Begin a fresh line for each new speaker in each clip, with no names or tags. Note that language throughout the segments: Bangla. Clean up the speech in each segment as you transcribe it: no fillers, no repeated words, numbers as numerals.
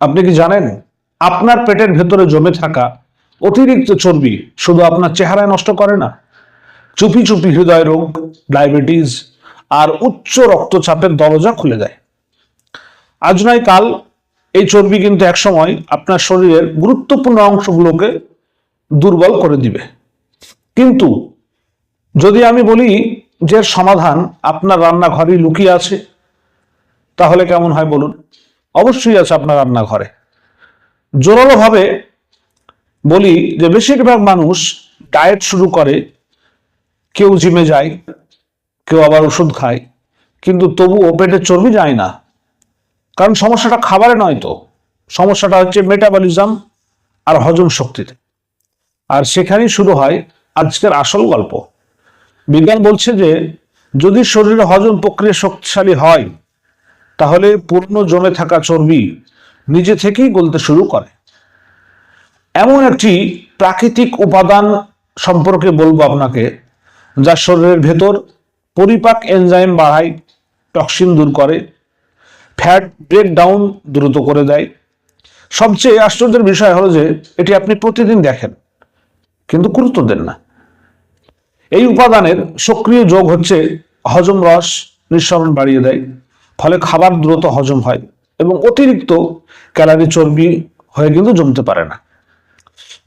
আপনি কি জানেন আপনার পেটের ভেতরে জমে থাকা অতিরিক্ত চর্বি শুধু আপনার চেহারায় নষ্ট করে না, চুপি চুপি হৃদয় রোগ, ডায়াবেটিস আর উচ্চ রক্তচাপের দরজা খুলে দেয়। আজ নয় কাল এই চর্বি কিন্তু একসময় আপনার শরীরের গুরুত্বপূর্ণ অংশগুলোকে দুর্বল করে দিবে। কিন্তু যদি আমি বলি যে সমাধান আপনার রান্নাঘরেই লুকিয়ে আছে, তাহলে কেমন হয় বলুন? অবশ্যই আছে আপনার রান্নাঘরে। জোরালোভাবে বলি যে বেশিরভাগ মানুষ ডায়েট শুরু করে, কেউ জিমে যায়, কেউ আবার ওষুধ খায়, কিন্তু তবুও পেটের চর্বি যায় না। কারণ সমস্যাটা খাবারে নয়, তো সমস্যাটা হচ্ছে মেটাবলিজম আর হজম শক্তিতে। আর সেখানেই শুরু হয় আজকের আসল গল্প। বিজ্ঞান বলছে যে যদি শরীরে হজম প্রক্রিয়া শক্তিশালী হয়, তাহলে পুরনো জমে থাকা চর্বি নিজে থেকেই গলতে শুরু করে। এমন একটি প্রাকৃতিক উপাদান সম্পর্কে বলবো আপনাকে, যা শরীরের ভেতর পরিপাক এনজাইম বাড়ায়, টক্সিন দূর করে, ফ্যাট ব্রেকডাউন দ্রুত করে দেয়। সবচেয়ে আশ্চর্যের বিষয় হলো যে এটি আপনি প্রতিদিন দেখেন কিন্তু গুরুত্ব দেন না। এই উপাদানের সক্রিয় যোগ হচ্ছে হজম রস নিঃসরণ বাড়িয়ে দেয়, ফলে খাবার দ্রুত হজম হয় এবং অতিরিক্ত ক্যালোরি চর্বি হয়ে কিন্তু জমতে পারে না।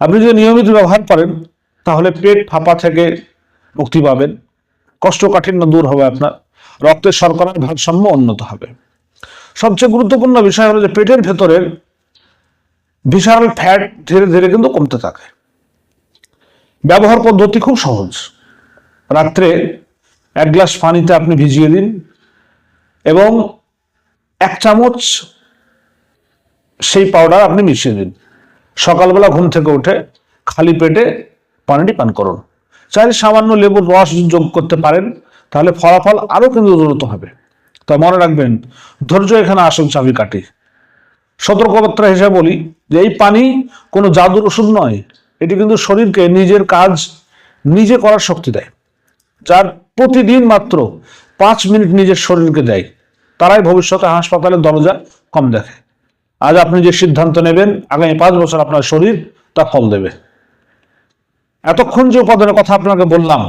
আপনি যদি নিয়মিত ব্যবহার করেন, তাহলে পেট ফাঁপা থেকে মুক্তি পাবেন, কোষ্ঠকাঠিন্য দূর হবে আপনার, রক্তের শর্করার ভারসাম্য উন্নত হবে। সবচেয়ে গুরুত্বপূর্ণ বিষয় হলো যে পেটের ভেতরের ভিসারাল ফ্যাট ধীরে ধীরে কিন্তু কমতে থাকে। ব্যবহার পদ্ধতি খুব সহজ। রাত্রে 1 গ্লাস পানিতে আপনি ভিজিয়ে দিন এবং 1 চামচ সেই পাউডার আপনি মিশিয়ে দিন। সকালবেলা ঘুম থেকে উঠে খালি পেটে পানিটি পান করুন। চাইলে সামান্য লেবুর রস যোগ করতে পারেন, তাহলে ফলাফল আরো কিন্তু দ্রুত হবে। তাই মনে রাখবেন, ধৈর্য এখানে আসল চাবিকাঠি। সতর্কবার্তা হিসেবে বলি যে এই পানি কোনো জাদুর ওষুধ নয়, এটি কিন্তু শরীরকে নিজের কাজ নিজে করার শক্তি দেয়। যার প্রতিদিন মাত্র 5 মিনিট নিজের শরীরকে দেয়, তারাই ভবিষ্যতে হাসপাতালের দরজা কম দেখে। আজ আপনি যে সিদ্ধান্ত নেবেন, আগামী 5 বছর আপনার শরীর তা ফল দেবে। এতক্ষণ যে উপাদানের কথা আপনাকে বললাম,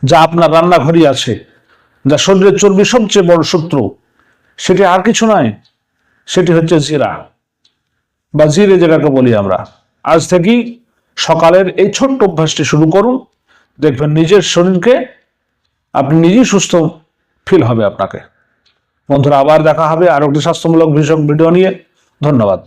যা আপনার রান্নাঘরই আছে, যা শরীরের চর্বির সবচেয়ে বড় শত্রু, সেটি আর কিছু নয়, সেটি হচ্ছে জিরা বা জিরে, যেটাকে বলি আমরা। আজ থেকেই সকালের এই ছোট্ট অভ্যাসটি শুরু করুন, দেখবেন নিজের শরীরকে আপনি নিজেই সুস্থ ফিল হবে আপনাকে। বন্ধুরা, আবার দেখা হবে আরো একটি স্বাস্থ্যমূলক ভিডিও নিয়ে। ধন্যবাদ।